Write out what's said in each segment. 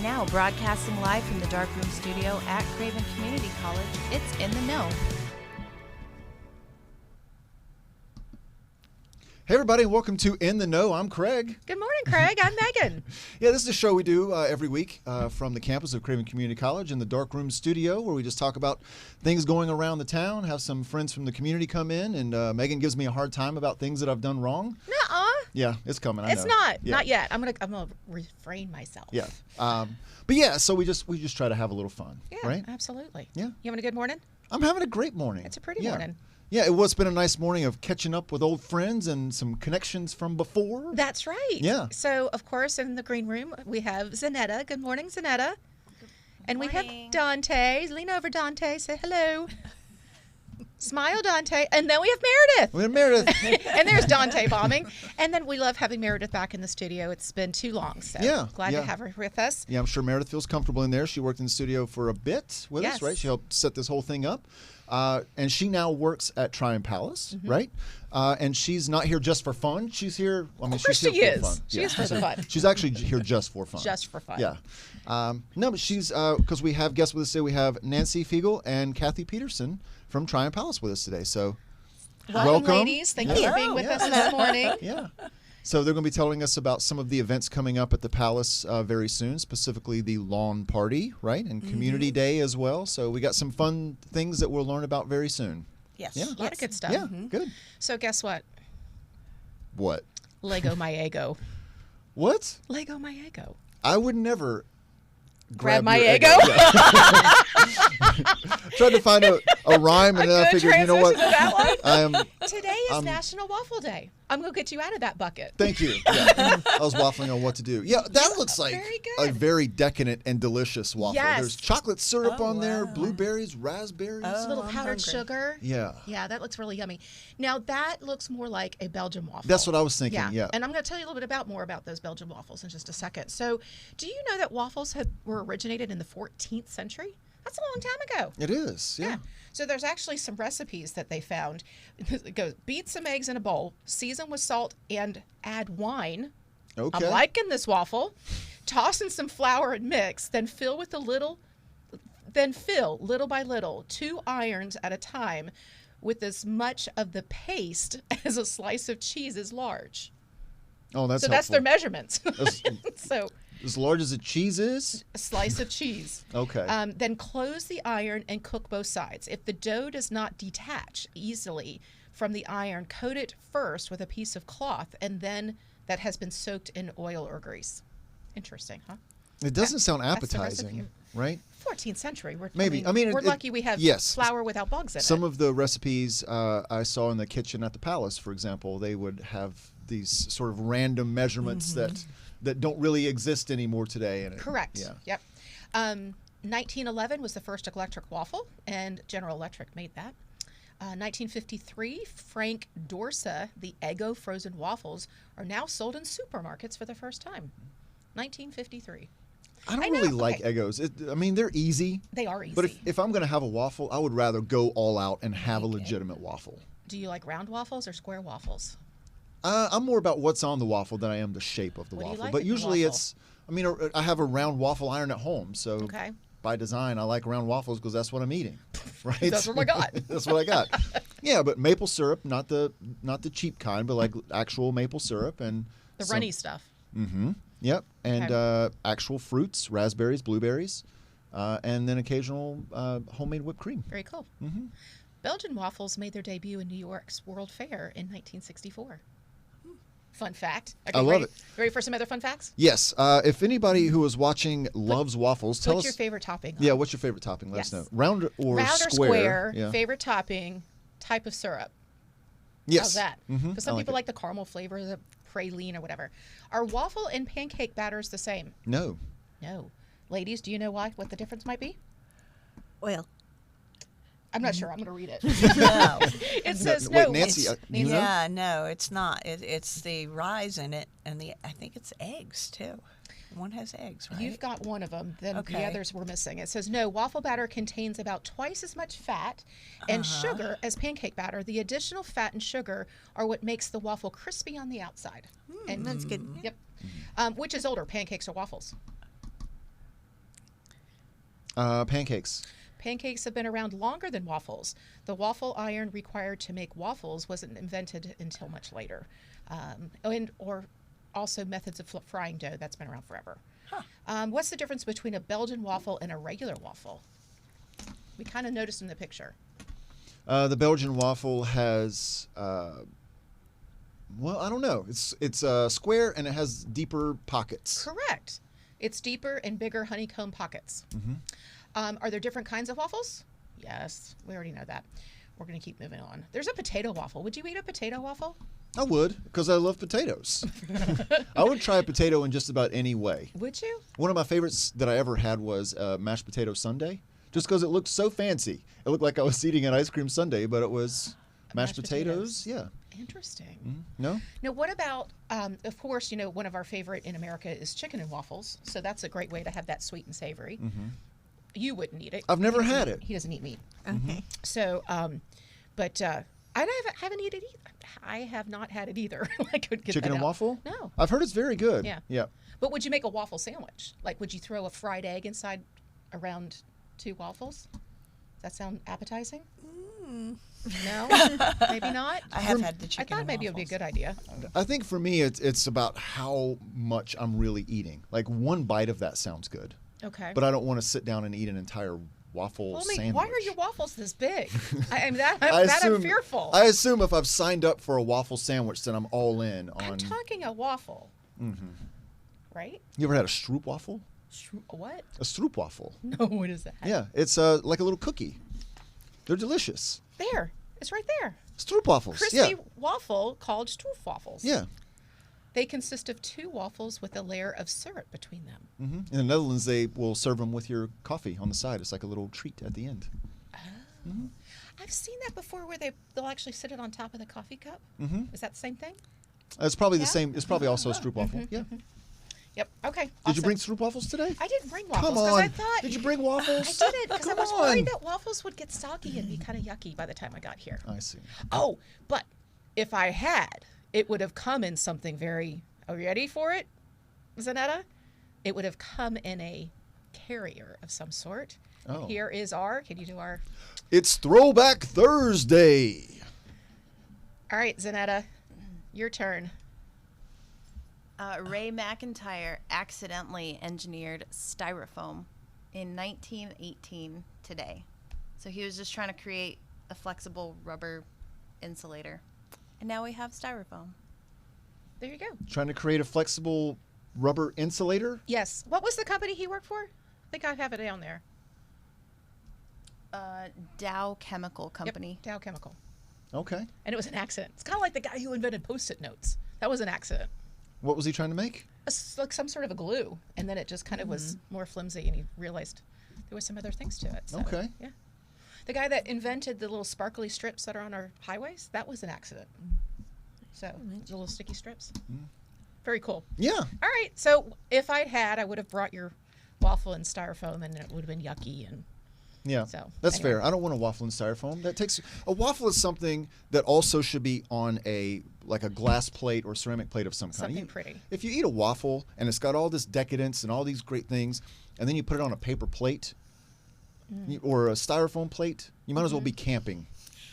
And now, broadcasting live from the Darkroom Studio at Craven Community College, it's In the Know. Hey everybody, welcome to In the Know. I'm Craig. Good morning, Craig. I'm Megan. Yeah, this is a show we do every week from the campus of Craven Community College in the Darkroom Studio, where we just talk about things going around the town, have some friends from the community come in, and Megan gives me a hard time about things that I've done wrong. Nuh-uh. Yeah, it's coming. I It's know. not. Yeah. Not yet. I'm gonna refrain myself. Yeah. But yeah, so we just try to have a little fun, Yeah, right? absolutely. Yeah. You having a good morning? I'm having a great morning. It's a pretty Yeah. morning. Yeah, it's been a nice morning of catching up with old friends and some connections from before. That's right. Yeah. So, of course, in the green room, we have Zanetta. Good morning, Zanetta. And we have Dante. Lean over, Dante. Say hello. Smile, Dante. And then we have Meredith. We have Meredith. And there's Dante bombing. And then we love having Meredith back in the studio. It's been too long. So Yeah, glad yeah. to have her with us. Yeah, I'm sure Meredith feels comfortable in there. She worked in the studio for a bit with us, Yes. right? She helped set this whole thing up. And she now works at Tryon Palace, right? And she's not here just for fun. She's here, Of course she's here she for is. fun. She is for the fun. She's actually here just for fun. Just for fun. Yeah. No, but she's, because we have guests with us today. We have Nancy Fiegel and Kathy Peterson from Tryon Palace with us today. So Welcome, ladies. Thank you for being with us this morning. Yeah. So they're going to be telling us about some of the events coming up at the Palace very soon, specifically the lawn party, right? And Community Day as well. So we got some fun things that we'll learn about very soon. Yes. Yeah. A lot of good stuff. Yeah, good. So guess what? What? Lego my ego. What? Lego my ego. I would never Grab my your ego? Yeah. Tried to find a rhyme, and then I figured, you know what? Today is National Waffle Day. I'm going to get you out of that bucket. Thank you. Yeah. I was waffling on what to do. Yeah, that looks like Very good. a very decadent and delicious waffle. Yes. There's chocolate syrup Oh, on there, wow. blueberries, raspberries. A little I'm powdered hungry. sugar. Yeah. Yeah, that looks really yummy. Now, that looks more like a Belgian waffle. That's what I was thinking, yeah. And I'm going to tell you a little bit more about those Belgian waffles in just a second. So, do you know that waffles were originated in the 14th century? That's a long time ago. It is, yeah. So there's actually some recipes that they found. It goes, beat some eggs in a bowl, season with salt, and add wine. Okay. I'm liking this waffle. Toss in some flour and mix, then fill little by little, 2 irons at a time, with as much of the paste as a slice of cheese is large. Oh, that's So that's their helpful. measurements. As, So as large as a cheese is? a slice of cheese. Okay. Then close the iron and cook both sides. If the dough does not detach easily from the iron, coat it first with a piece of cloth, and then that has been soaked in oil or grease. Interesting, huh? It doesn't sound that's the appetizing, recipe. right? 14th century. Maybe. We're lucky we have yes. flour without bugs in Some it. of the recipes I saw in the kitchen at the Palace, for example, they would have these sort of random measurements that don't really exist anymore today. And Correct. Yeah. Yep. 1911 was the first electric waffle, and General Electric made that. 1953, Frank Dorsa, the Eggo frozen waffles, are now sold in supermarkets for the first time. 1953. I don't I know, really like okay. Eggos. I mean, they're easy. They are easy. But if I'm going to have a waffle, I would rather go all out and have a legitimate waffle. Do you like round waffles or square waffles? I'm more about what's on the waffle than I am the shape of the What do you waffle. like But in the usually waffle? I have a round waffle iron at home. So Okay. by design, I like round waffles because that's what I'm eating. Right? That's what I got. That's what I got. Yeah, but maple syrup, not the cheap kind, but like actual maple syrup and The runny stuff. Mm-hmm. Yep. And Okay. actual fruits, raspberries, blueberries, and then occasional homemade whipped cream. Very cool. Mm-hmm. Belgian waffles made their debut in New York's World Fair in 1964. Fun fact. Okay, I love ready? it. Ready for some other fun facts? Yes. If anybody who is watching loves waffles, tell What's us. your favorite topping? Yeah, what's your favorite topping? Let us Yes. know. Round or Round or square? square, Yeah. favorite topping, type of syrup. Yes. How's that? Mhm, Because some I people it. like the caramel flavor, the praline or whatever. Are waffle and pancake batters the same? No. No. Ladies, do you know why? What the difference might be? Well, I'm not sure. I'm going to read it. no. It says wait, no. Nancy, you know? Yeah, no, it's not. It's the rise in it, and I think it's eggs too. One has eggs, right? You've got one of them. Then the Okay. others were missing. It says no. Waffle batter contains about twice as much fat and sugar as pancake batter. The additional fat and sugar are what makes the waffle crispy on the outside. And That's good. Yep. Which is older, pancakes or waffles? Pancakes. Pancakes have been around longer than waffles. The waffle iron required to make waffles wasn't invented until much later. Or also methods of frying dough, that's been around forever. Huh. What's the difference between a Belgian waffle and a regular waffle? We kind of noticed in the picture. The Belgian waffle has, I don't know. It's square and it has deeper pockets. Correct. It's deeper and bigger honeycomb pockets. Are there different kinds of waffles? Yes, we already know that. We're going to keep moving on. There's a potato waffle. Would you eat a potato waffle? I would, because I love potatoes. I would try a potato in just about any way. Would you? One of my favorites that I ever had was mashed potato sundae, just because it looked so fancy. It looked like I was eating an ice cream sundae, but it was mashed potatoes. Yeah. Interesting. No? Now, what about, of course, one of our favorite in America is chicken and waffles. So that's a great way to have that sweet and savory. You wouldn't eat it. I've never had it. He doesn't eat meat. Okay. So, but I haven't eaten it either. I have not had it either. I could get Chicken that and out. waffle? No. I've heard it's very good. Yeah. Yeah. But would you make a waffle sandwich? Like, would you throw a fried egg inside around 2 waffles? Does that sound appetizing? No, maybe not. I have had the I chicken. thought maybe it would be a good idea. I think for me, it's about how much I'm really eating. Like one bite of that sounds good, Okay. but I don't want to sit down and eat an entire waffle Well, I mean, sandwich. why are your waffles this big? I'm fearful. I assume if I've signed up for a waffle sandwich, then I'm all in on. I'm talking a waffle. Right? You ever had a stroop waffle? What? A stroop waffle. No, what is that? Yeah, it's like a little cookie. They're delicious. There. It's right there. Stroop waffles. Crispy Yeah. waffle called Stroop waffles. Yeah. They consist of 2 waffles with a layer of syrup between them. In the Netherlands, they will serve them with your coffee on the side. It's like a little treat at the end. I've seen that before where they'll actually sit it on top of the coffee cup. Is that the same thing? It's probably the Yeah? same. It's probably also a stroop waffle. Yeah. Yep. Okay. Did you awesome. bring stroop waffles today? I didn't bring waffles Come because on. I thought. Did you bring waffles? I didn't because I Come was worried on. that waffles would get soggy and be kind of yucky by the time I got here. I see. Oh, but if I had, it would have come in something very. Are you ready for it, Zanetta? It would have come in a carrier of some sort. Oh. Here is our. Can you do our? It's Throwback Thursday. All right, Zanetta, your turn. Ray McIntyre accidentally engineered styrofoam in 1918 today. So he was just trying to create a flexible rubber insulator. And now we have styrofoam. There you go. Trying to create a flexible rubber insulator. Yes. What was the company he worked for? I think I have it down there. Dow Chemical Company. Yep, Dow Chemical. Okay. And it was an accident. It's kind of like the guy who invented Post-it notes. That was an accident. What was he trying to make? It's like some sort of a glue, and then it just kind of was more flimsy, and he realized there was some other things to it. So, Okay. Yeah. The guy that invented the little sparkly strips that are on our highways, that was an accident. So, the little sticky strips. Very cool. Yeah. All right. So, if I'd had, I would have brought your waffle in styrofoam, and it would have been yucky. And Yeah. So, That's anyway. fair. I don't want a waffle in styrofoam. That takes a waffle is something that also should be on a glass plate or ceramic plate of some kind. Something pretty. If you eat a waffle and it's got all this decadence and all these great things, and then you put it on a paper plate or a styrofoam plate, you might as well be camping,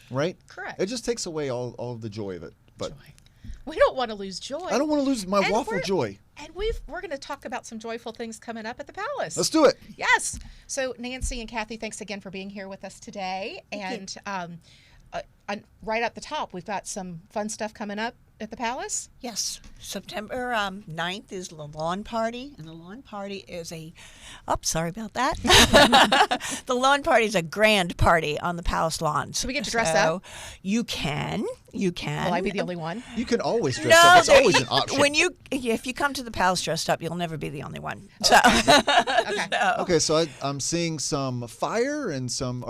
right? Correct. It just takes away all of the joy of it. But Joy. We don't want to lose joy. I don't want to lose my And waffle joy. And we're going to talk about some joyful things coming up at the Palace. Let's do it. Yes. So Nancy and Kathy, thanks again for being here with us today. And right at the top, we've got some fun stuff coming up at the Palace. Yes, September 9th is the lawn party, and the lawn party is sorry about that. The lawn party is a grand party on the Palace lawn. So we get to dress up? You can. Will I be the only one? You can always dress up. It's always an option. If you come to the Palace dressed up, you'll never be the only one. So, Okay. Okay, so I'm seeing some fire and some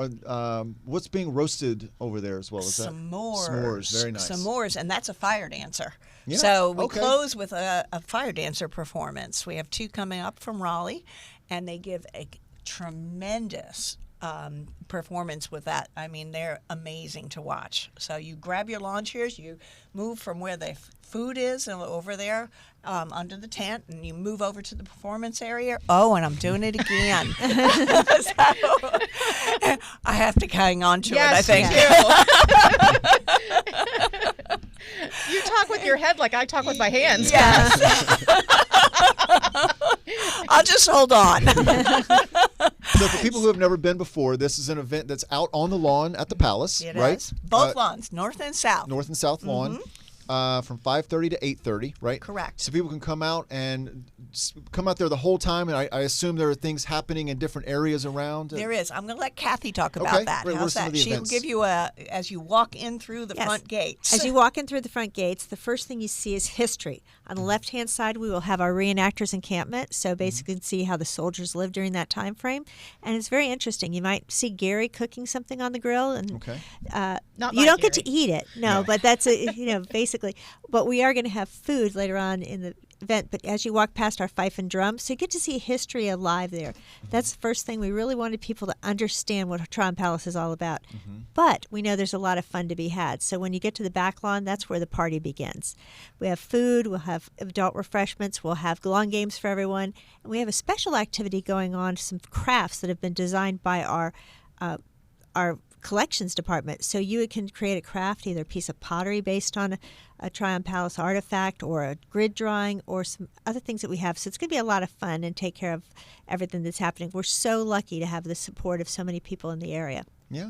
what's being roasted over there as well. Is that s'mores. S'mores, very nice. S'mores, and that's a fire dancer. Yeah, So we okay. close with a fire dancer performance. We have 2 coming up from Raleigh, and they give a tremendous performance with that. I mean, they're amazing to watch. So you grab your lawn chairs, you move from where the food is and over there under the tent, and you move over to the performance area. Oh, and I'm doing it again. So, I have to hang on to it, I think. You talk with your head like I talk with my hands. Yes. I'll just hold on. So for people who have never been before, this is an event that's out on the lawn at the Palace, It right? is. Both lawns, north and south. North and south lawn, from 5:30 to 8:30, right? Correct. So people can come out and come out there the whole time, and I assume there are things happening in different areas around. There is. I'm going to let Kathy talk about Okay, that. great. What are How's some of that? the She'll events? give you as you walk in through the Yes. front gates. As you walk in through the front gates, the first thing you see is history. On the left-hand side, we will have our reenactors encampment, so basically you can see how the soldiers lived during that time frame. And it's very interesting. You might see Gary cooking something on the grill, and Okay. Not you my don't get to Gary. eat it, no, but that's basically. But we are going to have food later on in the event. But as you walk past our fife and drum, so you get to see history alive there. That's the first thing. We really wanted people to understand what Tryon Palace is all about. But we know there's a lot of fun to be had. So when you get to the back lawn, that's where the party begins. We have food, we'll have adult refreshments, we'll have lawn games for everyone, and we have a special activity going on, some crafts that have been designed by our collections department. So you can create a craft, either a piece of pottery based on a Tryon Palace artifact, or a grid drawing, or some other things that we have. So it's going to be a lot of fun and take care of everything that's happening. We're so lucky to have the support of so many people in the area. Yeah.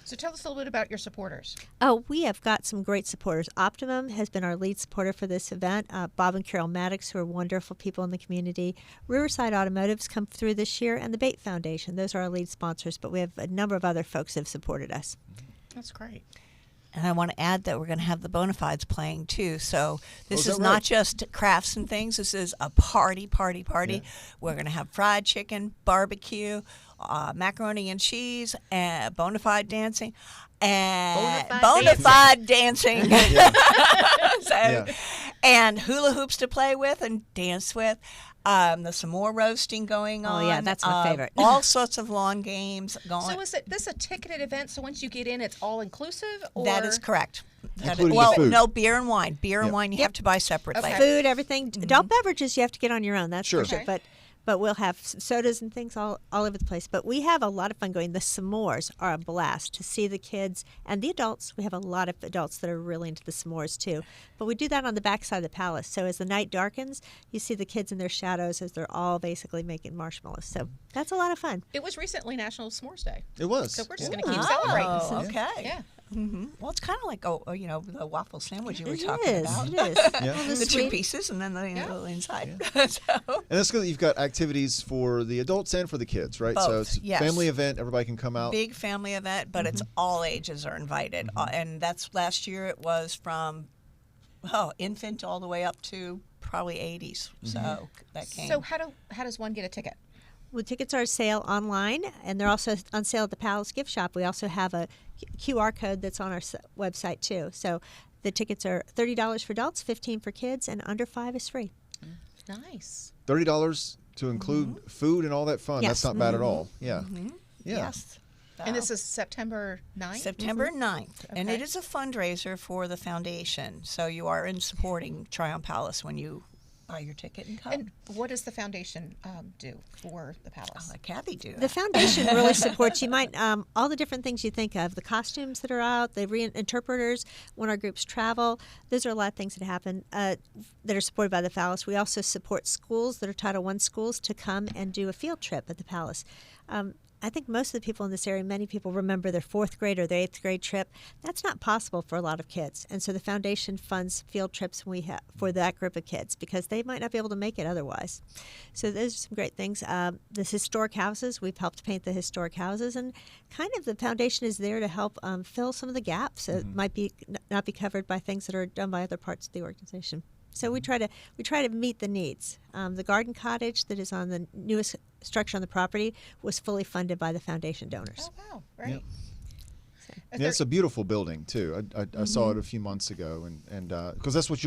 So tell us a little bit about your supporters. Oh, we have got some great supporters. Optimum has been our lead supporter for this event. Bob and Carol Maddox, who are wonderful people in the community. Riverside Automotive's come through this year, and the Bait Foundation. Those are our lead sponsors, but we have a number of other folks that have supported us. That's great. And I want to add that we're going to have the Bonafides playing too. So this is is that not right? just crafts and things. This is a party. Yeah. We're going to have fried chicken, barbecue, macaroni and cheese, and Bonafide dancing, and Bonafide dancing. So, Yeah. and hula hoops to play with and dance with. There's some more roasting going on. Oh, yeah, that's my favorite. All sorts of lawn games going. So is this a ticketed event? So once you get in, it's all inclusive? Or? That is correct. Including the well, food. no, beer and wine. Beer and Yep. wine you have to buy separately. Okay. Food, everything. Adult beverages you have to get on your own. That's Sure. for sure. Okay. But we'll have sodas and things all over the place. But we have a lot of fun going. The s'mores are a blast to see the kids and the adults. We have a lot of adults that are really into the s'mores too. But we do that on the back side of the palace. So as the night darkens, you see the kids in their shadows as they're all basically making marshmallows. So that's a lot of fun. It was recently National S'mores Day. It was. So we're just Yeah. going to keep celebrating. Oh, okay. Yeah. Well, it's kind of like the waffle sandwich you were It talking is. about. It is. Yeah. Well, The two sweet- pieces and then the little inside. So, And that's good that you've got activities for the adults and for the kids, right? So Both, it's a yes. family event. Everybody can come out. big family event, but it's all ages are invited. And that's last year it was from infant all the way up to probably 80s. So that came. So how does one get a ticket? Well, tickets are on sale online, and they're also on sale at the Palace Gift Shop. We also have a QR code that's on our website, too. So the tickets are $30 for adults, $15 for kids, and under 5 is free. Nice. $30 to include food and all that fun. Yes. That's not bad at all. Yeah. Yeah. Yes. And this is September 9th? September 9th. And Okay. it is a fundraiser for the foundation. So you are in supporting Tryon Palace when you buy your ticket and come. And what does the foundation do for the I'll palace? let Kathy do that. The foundation really supports. You might all the different things you think of, the costumes that are out, the interpreters when our groups travel. Those are a lot of things that happen that are supported by the palace. We also support schools that are Title I schools to come and do a field trip at the palace. I think most of the people in this area, many people remember their 4th grade or their 8th grade trip. That's not possible for a lot of kids. And so the foundation funds field trips for that group of kids because they might not be able to make it otherwise. So those are some great things. The historic houses, we've helped paint the historic houses, and kind of the foundation is there to help fill some of the gaps that might be not be covered by things that are done by other parts of the organization. So we try to meet the needs. The garden cottage that is on the newest structure on the property was fully funded by the foundation donors. Oh, wow. Great. Yeah, it's a beautiful building too. I saw it a few months ago, and because that's what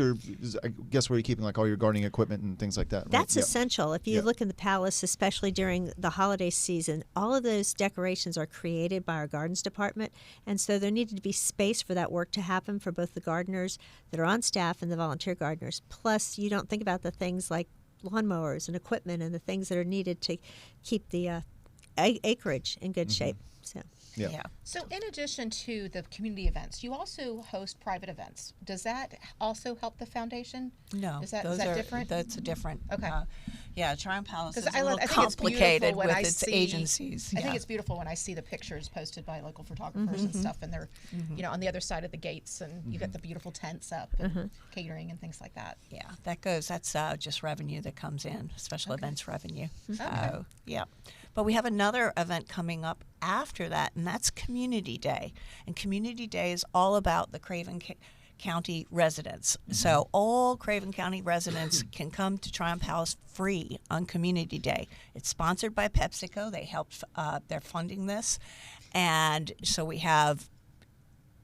I guess where you're keeping like all your gardening equipment and things like that. Right? That's Yep. essential. If you Yep. look in the palace, especially during the holiday season, all of those decorations are created by our gardens department, and so there needed to be space for that work to happen for both the gardeners that are on staff and the volunteer gardeners. Plus, you don't think about the things like lawnmowers and equipment and the things that are needed to keep the acreage in good shape. So. Yeah. So, in addition to the community events, you also host private events. Does that also help the foundation? No, Is that those different? That's a different. Okay. Yeah, Tryon Palace is 'Cause a little I think it's complicated beautiful when with I its see- agencies. I think Yeah. it's beautiful when I see the pictures posted by local photographers and stuff, and they're, on the other side of the gates, and you get the beautiful tents up and catering and things like that. Yeah, that's just revenue that comes in, special events revenue. So, yeah. But we have another event coming up after that, and that's Community Day. And Community Day is all about the Craven County residents. So all Craven County residents can come to Tryon Palace free on Community Day. It's sponsored by PepsiCo. They helped, they're funding this. And so we have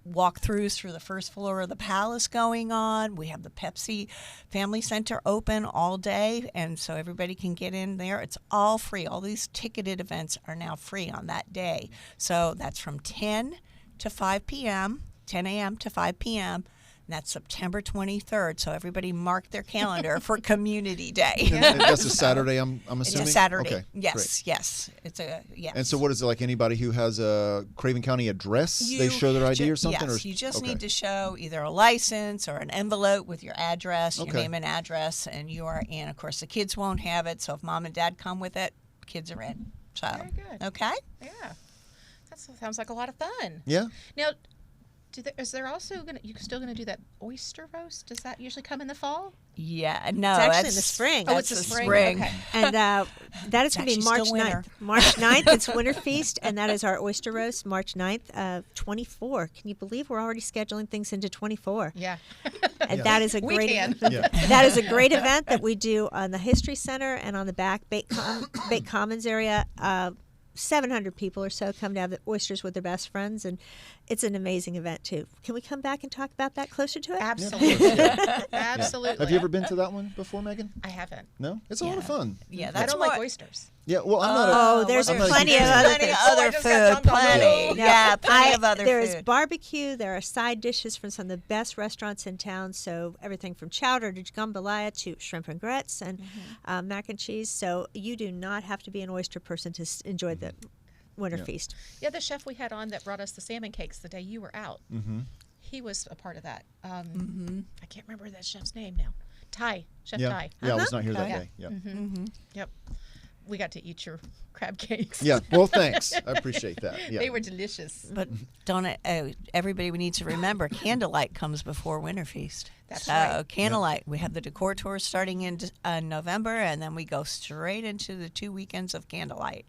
walkthroughs through the first floor of the palace going on. We have the Pepsi Family Center open all day, and so everybody can get in there. It's all free. All these ticketed events are now free on that day. So that's from 10 to 5 p.m., 10 a.m. to 5 p.m., and that's September 23rd. So everybody mark their calendar for Community Day. And that's a Saturday, I'm assuming? It's a Saturday. Okay, Yes, great. yes. Yes. And so what is it, like anybody who has a Craven County address, they show their ID or something? Yes, or? you just Okay. need to show either a license or an envelope with your address, your Okay. name and address, and you are in. Of course, the kids won't have it, so if mom and dad come with it, kids are in. So, Very good. okay? Yeah, that sounds like a lot of fun. Yeah. Now, is there also you still gonna do that oyster roast? Does that usually come in the fall? Yeah, no, It's actually that's in the spring. Oh, That's it's the the spring. spring. Okay. And that is going to be actually March still winter. 9th. March 9th, it's Winter Feast, and that is our oyster roast, March 9th, 24. Can you believe we're already scheduling things into 24? Yeah. And that is a We great can. Yeah. that is a great event that we do on the History Center and on the back Bake Commons area. 700 people or so come to have the oysters with their best friends, and it's an amazing event too. Can we come back and talk about that closer to it? Absolutely. Yeah. Absolutely. Have you ever been to that one before, Megan? I haven't. No? It's a lot of fun. Yeah, I that's don't more, like oysters. Yeah, well, I'm not Oh, a... there's I'm not a plenty huge of fan. other plenty of things. other I just got food. dunked on Plenty. those. Yeah, plenty of other There is food. barbecue. There are side dishes from some of the best restaurants in town. So everything from chowder to jambalaya to shrimp and grits and mac and cheese. So you do not have to be an oyster person to enjoy the winter Yeah. feast. Yeah, the chef we had on that brought us the salmon cakes the day you were out. Mm-hmm. He was a part of that. I can't remember that chef's name now. Chef Yeah. Ty. Yeah, I was not here that Yeah. day. Yeah. Yep. We got to eat your crab cakes. Yeah, well, thanks. I appreciate that. Yeah. They were delicious. But everybody needs to remember, candlelight comes before Winter Feast. That's so right. candlelight, we have the decor tour starting in November, and then we go straight into the 2 weekends of candlelight,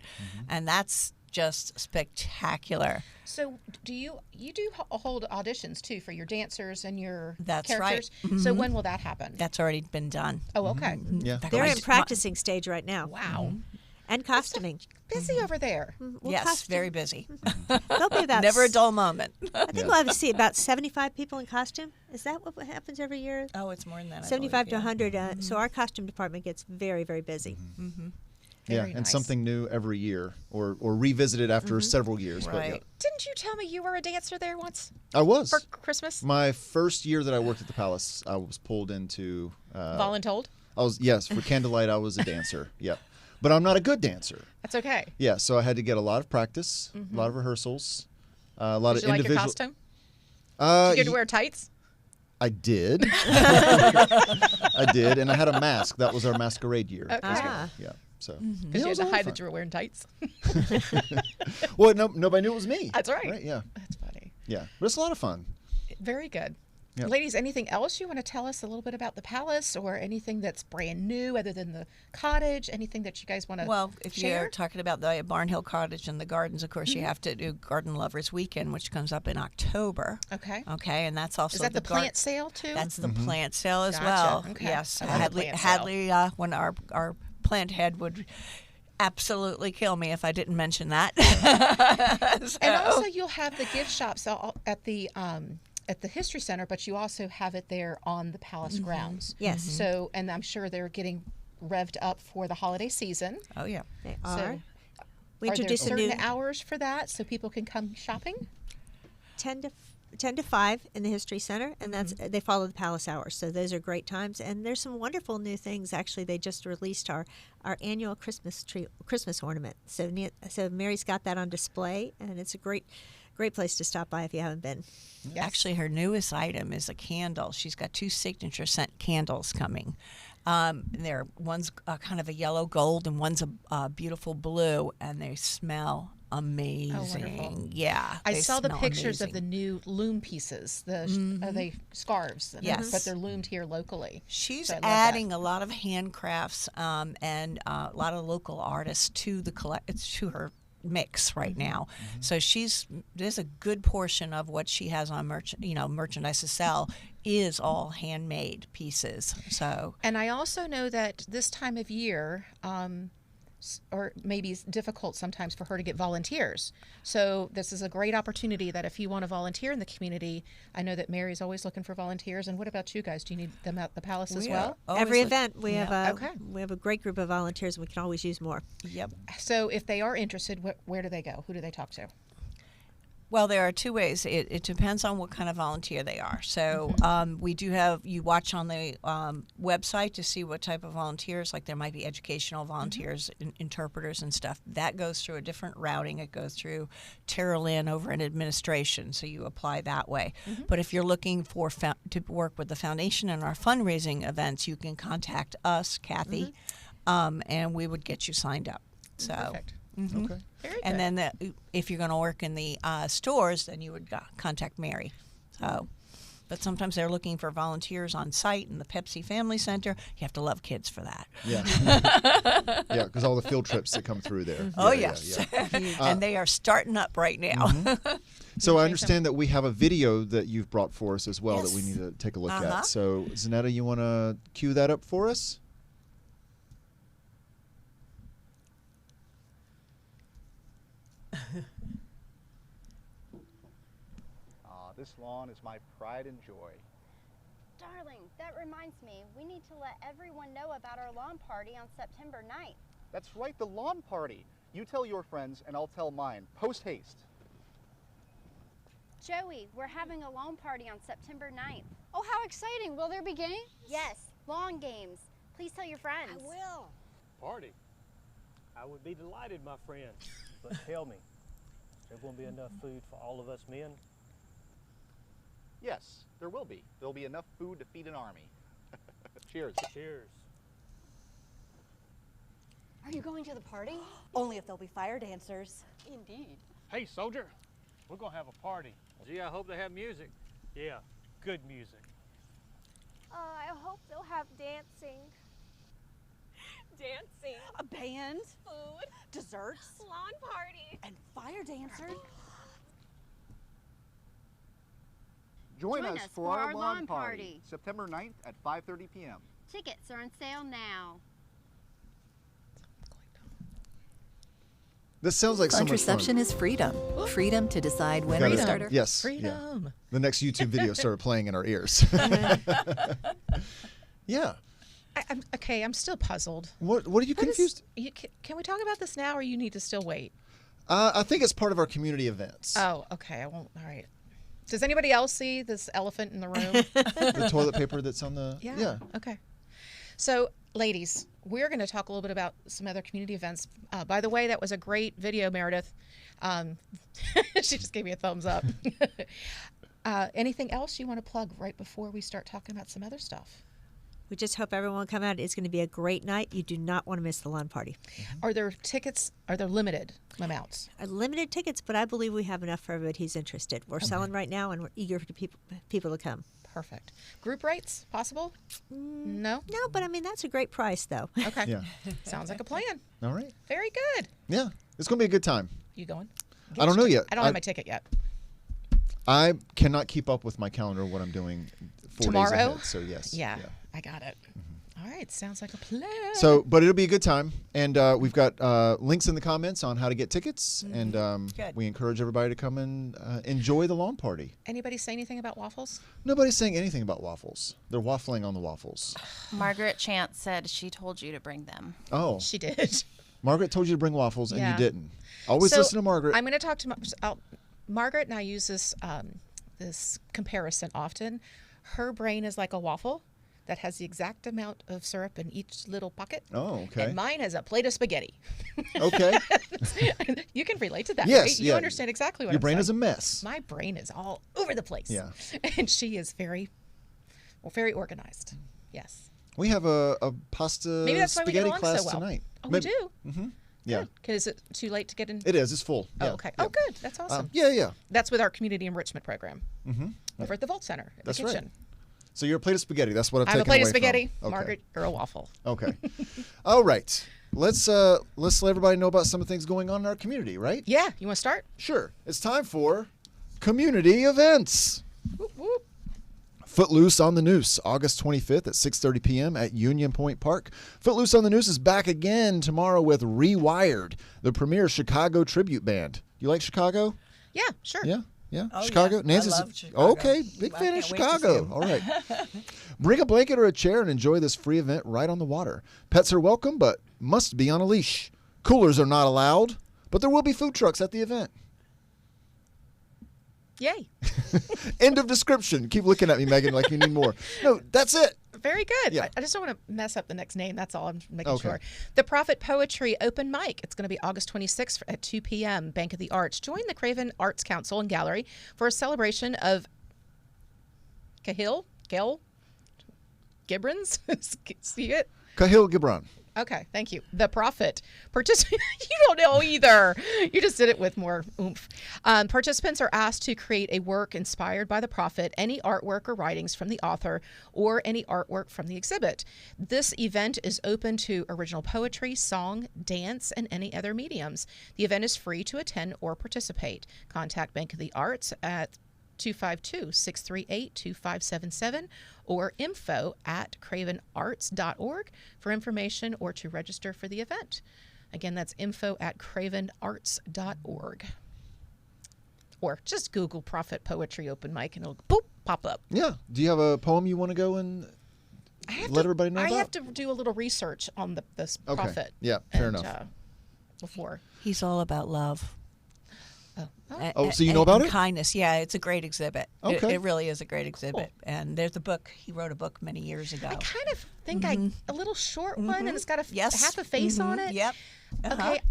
and that's just spectacular. So, do you do hold auditions too for your dancers and your That's right. characters? So when will that happen? That's already been done. Oh, okay. Yeah. In fact, They're my- in practicing stage right now. Wow. And costuming. Busy over there. Well, yes, costume- very busy. They'll be about Never a dull moment. I think we'll have to see about 75 people in costume. Is that what happens every year? Oh, it's more than that. I 75 to believe, 100. So our costume department gets very, very busy. Yeah, Very and nice. something new every year or revisited after several years. But Right. yeah. Didn't you tell me you were a dancer there once I was. for Christmas? My first year that I worked at the Palace, I was pulled into... Voluntold? Yes, for candlelight, I was a dancer. Yep. But I'm not a good dancer. That's okay. Yeah, so I had to get a lot of practice, a lot of rehearsals, a lot Did of you like individual... your costume? Uh, Did you get to wear tights? I did. I did, and I had a mask. That was our masquerade year. as well. Ah. Yeah. So Because yeah, it you had was to a lot of hide fun. that you were wearing tights. Well, nobody knew it was me. That's right. Yeah. That's funny. Yeah. But it's a lot of fun. Very good. Yep. Ladies, anything else you want to tell us a little bit about the palace or anything that's brand new other than the cottage? Anything that you guys want to Well, if share? you're talking about the Barnhill Cottage and the gardens, of course, you have to do Garden Lovers Weekend, which comes up in October. Okay. Okay, and that's also Is that the gar- plant sale too? That's the plant sale as Gotcha. well. Okay. Yes, I love the plant sale. Hadley, when our plant head would absolutely kill me if I didn't mention that. And also, you'll have the gift shops at the History Center, but you also have it there on the Palace grounds. Yes. So, and I'm sure they're getting revved up for the holiday season. Oh, yeah. They are. So, We are there introduced a certain new hours for that so people can come shopping? 10 to 5 in the History Center, and that's they follow the Palace hours. So those are great times, and there's some wonderful new things. Actually, they just released our annual Christmas ornament. So Mary's got that on display, and it's a great place to stop by if you haven't been. Yes. Actually, her newest item is a candle. She's got 2 signature scent candles coming. One's kind of a yellow gold and one's a beautiful blue, and they smell amazing. Oh, wonderful. Yeah, I they saw the smell pictures of amazing. the new loom pieces. Are they scarves? Yes. But they're loomed here locally. She's So I love adding a lot of handcrafts and a lot of local artists to to her mix right now. So there's a good portion of what she has on merchandise to sell is all handmade pieces. So And I also know that this time of year, or maybe it's difficult sometimes for her to get volunteers. So this is a great opportunity that if you want to volunteer in the community, I know that Mary's always looking for volunteers. And what about you guys? Do you need them at the Palace as well? Every event we have Okay. we have a great group of volunteers, and we can always use more. Yep. So if they are interested, where do they go? Who do they talk to? Well, there are 2 ways. It depends on what kind of volunteer they are. So we do have, you watch on the website to see what type of volunteers, like there might be educational volunteers, interpreters and stuff. That goes through a different routing. It goes through Tara Lynn over in administration, so you apply that way. But if you're looking for to work with the foundation and our fundraising events, you can contact us, Kathy, and we would get you signed up. So. Perfect. Okay. Very good. And then if you're going to work in the stores, then you would contact Mary. So, but sometimes they're looking for volunteers on site in the Pepsi Family Center. You have to love kids for that. Yeah. Yeah, because all the field trips that come through there. Oh, Yeah, yes. yeah. And they are starting up right now. So I understand that we have a video that you've brought for us as well that we Yes. need to take a look Uh-huh. at. So, Zanetta, you want to cue that up for us? This lawn is my pride and joy. Darling, that reminds me, we need to let everyone know about our lawn party on September 9th. That's right, the lawn party. You tell your friends and I'll tell mine. Post haste. Joey, we're having a lawn party on September 9th. Oh, how exciting. Will there be games? Yes, lawn games. Please tell your friends. I will. Party? I would be delighted, my friend. But tell me, there won't be enough food for all of us men? Yes, there will be. There'll be enough food to feed an army. Cheers. Cheers. Are you going to the party? Only if there'll be fire dancers. Indeed. Hey, soldier, we're gonna have a party. Gee, I hope they have music. Yeah, good music. I hope they'll have dancing. Dancing. A band, Food. desserts, Lawn party. and fire dancers. Join Join us us for our lawn party, September 9th at 5:30 p.m. Tickets are on sale now. This sounds like so much Contraception fun. is freedom. Freedom to decide when to Got it. start her. Yes. Freedom. Yeah. The next YouTube video started playing in our ears. Yeah. I'm still puzzled. What are you confused? Can we talk about this now, or you need to still wait? I think it's part of our community events. Oh, okay. I won't. All right. Does anybody else see this elephant in the room? The toilet paper that's on the Yeah. Okay. So, ladies, we're going to talk a little bit about some other community events. By the way, that was a great video, Meredith. She just gave me a thumbs up. Anything else you want to plug right before we start talking about some other stuff? We just hope everyone will come out. It's going to be a great night. You do not want to miss the lawn party. Are there tickets? Are there limited amounts? Limited tickets, but I believe we have enough for everybody who's interested. We're selling right now, and we're eager for people to come. Perfect. Group rates possible? No? No, but I mean, that's a great price, though. Okay. Yeah. Sounds like a plan. All right. Very good. Yeah. It's going to be a good time. You going? I don't know yet. I don't have my ticket yet. I cannot keep up with my calendar, what I'm doing 4 days Tomorrow? ahead. So, yes. Yeah, I got it. All right, sounds like a plan. So, but it'll be a good time, and we've got links in the comments on how to get tickets, and we encourage everybody to come and enjoy the lawn party. Anybody say anything about waffles? Nobody's saying anything about waffles. They're waffling on the waffles. Margaret Chance said she told you to bring them. Oh, She did. Margaret told you to bring waffles, and Yeah. you didn't. Always So, listen to Margaret. I'm going to talk to Margaret, and I use this this comparison often. Her brain is like a waffle that has the exact amount of syrup in each little pocket. Oh, okay. And mine has a plate of spaghetti. Okay. You can relate to that, Yes, right? You yeah. understand exactly what Your I'm brain saying. is a mess. My brain is all over the place. Yeah. And she is very organized. Yes. We have a pasta Maybe that's why we get spaghetti along class so well. tonight. Oh, we do? Mm-hmm. Yeah. Good. Is it too late to get in? It is. It's full. Oh, Yeah. okay. Yeah. Oh, good. That's awesome. Yeah. That's with our community enrichment program Mm-hmm. over at the Volt Center in That's the right. kitchen. So you're a plate of spaghetti. That's what I've I taken have a plate of away from. spaghetti. Okay. Margaret, you're a waffle. Okay. All right. Let's let everybody know about some of the things going on in our community, right? Yeah. You want to start? Sure. It's time for community events. Whoop, whoop. Footloose on the Noose, August 25th at 6:30 p.m. at Union Point Park. Footloose on the Noose is back again tomorrow with Rewired, the premier Chicago tribute band. You like Chicago? Yeah, sure. Yeah. Yeah, Oh, Chicago. yeah. Nancy's I love Chicago. okay. Big I fan of can't wait to see Chicago. 'em. All right. Bring a blanket or a chair and enjoy this free event right on the water. Pets are welcome, but must be on a leash. Coolers are not allowed, but there will be food trucks at the event. Yay. End of description. Keep looking at me, Megan, like you need more. No, that's it. Very good. Yeah. I just don't want to mess up the next name. That's all I'm making Okay. sure. The Prophet Poetry Open Mic. It's going to be August 26th at 2 p.m. Bank of the Arts. Join the Craven Arts Council and Gallery for a celebration of Gail Gibrons. See it? Cahill Gibran. Okay, thank you. The Prophet. You don't know either. You just did it with more oomph. Participants are asked to create a work inspired by the Prophet, any artwork or writings from the author, or any artwork from the exhibit. This event is open to original poetry, song, dance, and any other mediums. The event is free to attend or participate. Contact Bank of the Arts at 252-638-2577 or info@cravenarts.org for information or to register for the event. Again, that's info@cravenarts.org. Or just Google Prophet Poetry Open Mic and it'll pop up. Yeah. Do you have a poem you want to go and let everybody know about? I have to do a little research on this Okay. prophet. Yeah, fair and, enough. Before. He's all about love. Oh, so you know about and it? kindness. Yeah, it's a great exhibit. Okay. It really is a great exhibit. Cool. And there's a book. He wrote a book many years ago. I kind of think a little short one and it's got Yes. half a face on it. Yep. Okay,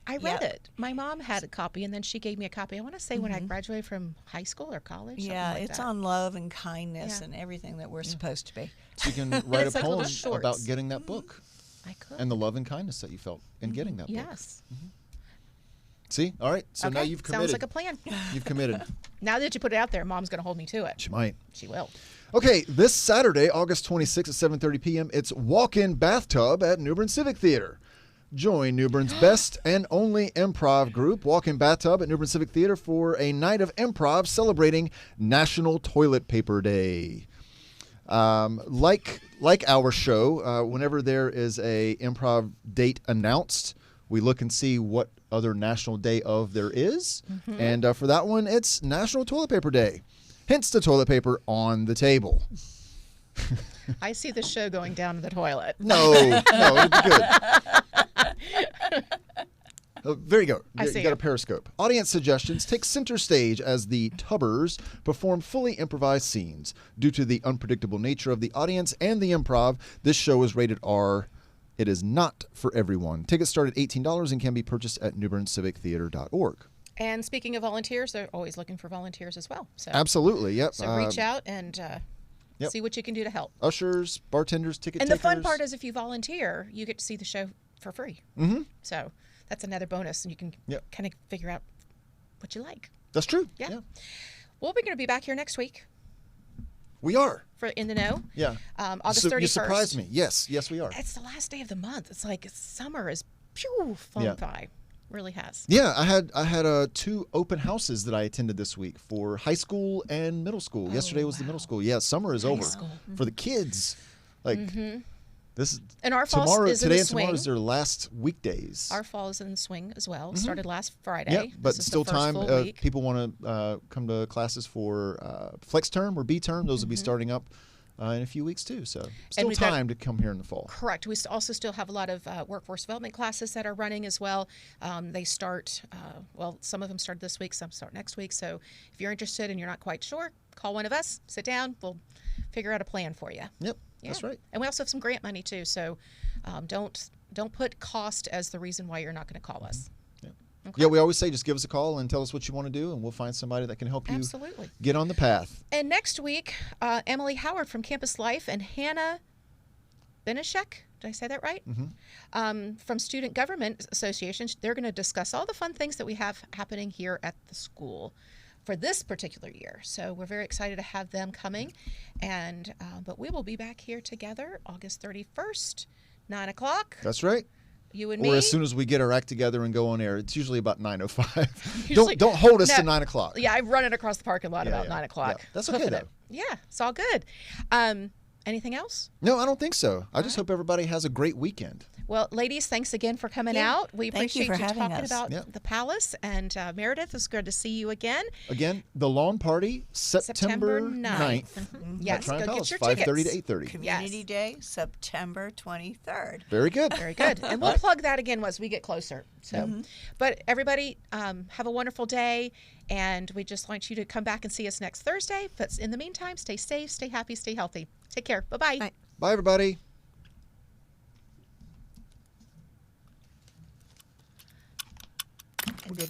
I read Yep. it. My mom had a copy, and then she gave me a copy. I want to say when I graduated from high school or college. something Yeah, like it's that. on love and kindness Yeah. and everything that we're supposed to be. You can write a It's like little poem shorts. about getting that book I could. and the love and kindness that you felt in getting that book. Yes. See? All right. So now Okay, you've committed. Sounds like a plan. You've committed. Now that you put it out there, Mom's going to hold me to it. She might. She will. Okay, this Saturday, August 26th at 7:30 p.m., it's Walk-In Bathtub at New Bern Civic Theater. Join New Bern's best and only improv group, Walk-In Bathtub at New Bern Civic Theater, for a night of improv celebrating National Toilet Paper Day. Like our show, whenever there is a improv date announced, we look and see what other national day of there is. And for that one, it's National Toilet Paper Day. Hence the toilet paper on the table. I see the show going down to the toilet. No, it'd be good. There you go. I see You got it. a periscope. Audience suggestions take center stage as the Tubbers perform fully improvised scenes. Due to the unpredictable nature of the audience and the improv, this show is rated R. It is not for everyone. Tickets start at $18 and can be purchased at newberncivictheater.org. And speaking of volunteers, they're always looking for volunteers as well. So, Absolutely, yep. So reach out and yep. see what you can do to help. Ushers, bartenders, ticket And takers. the fun part is if you volunteer, you get to see the show for free. Mm-hmm. So that's another bonus, and you can Yep. kind of figure out what you like. That's true. Yeah. Yeah. Well, we're going to be back here next week We are. for In the Know. Yeah. August So 31st. you surprised me. Yes, we are. It's the last day of the month. It's like summer is flown Yeah. by. Really has. Yeah, I had 2 open houses that I attended this week for high school and middle school. Yesterday was the middle school. Yeah, summer is over school. for the kids. Like, then This is And our fall tomorrow. is in Today the and tomorrow swing. is their last weekdays. Our fall is in the swing as well. Started last Friday. Yeah, but This is the still first time. full week. People want to come to classes for flex term or B term. Those will be starting up in a few weeks too. So still we've got- time to come here in the fall. Correct. We also still have a lot of workforce development classes that are running as well. They start, well, some of them start this week, some start next week. So if you're interested and you're not quite sure, call one of us, sit down, we'll figure out a plan for you. Yep, that's right. And we also have some grant money too. So don't put cost as the reason why you're not going to call us. Okay. Yeah, we always say just give us a call and tell us what you want to do, and we'll find somebody that can help you Absolutely. get on the path. And next week, Emily Howard from Campus Life and Hannah Benishek, did I say that right? From Student Government Association, they're going to discuss all the fun things that we have happening here at the school for this particular year. So we're very excited to have them coming. And but we will be back here together August 31st, 9 o'clock. That's right. You and Or me. as soon as we get our act together and go on air. It's usually about 9:05. Usually- don't hold us No. to 9 o'clock. Yeah, I run it across the parking lot Yeah, about yeah. 9 o'clock. Yeah. That's okay, Hoofing though. it. Yeah, it's all good. Anything else? No, I don't think so. I just hope everybody has a great weekend. Well, ladies, thanks again for coming Yeah. out. We Thank you appreciate for you having talking us. about Yep. the palace. And Meredith, it's good to see you again. Again, the lawn party, September 9th. Yes, Tryon go Palace, get your 5:30 to tickets. 8:30. Community Day, September 23rd. Very good. Very good. And we'll plug that again as we get closer. So, but everybody, have a wonderful day. And we just want you to come back and see us next Thursday. But in the meantime, stay safe, stay happy, stay healthy. Take care. Bye-bye. Bye. Bye, everybody. We're good.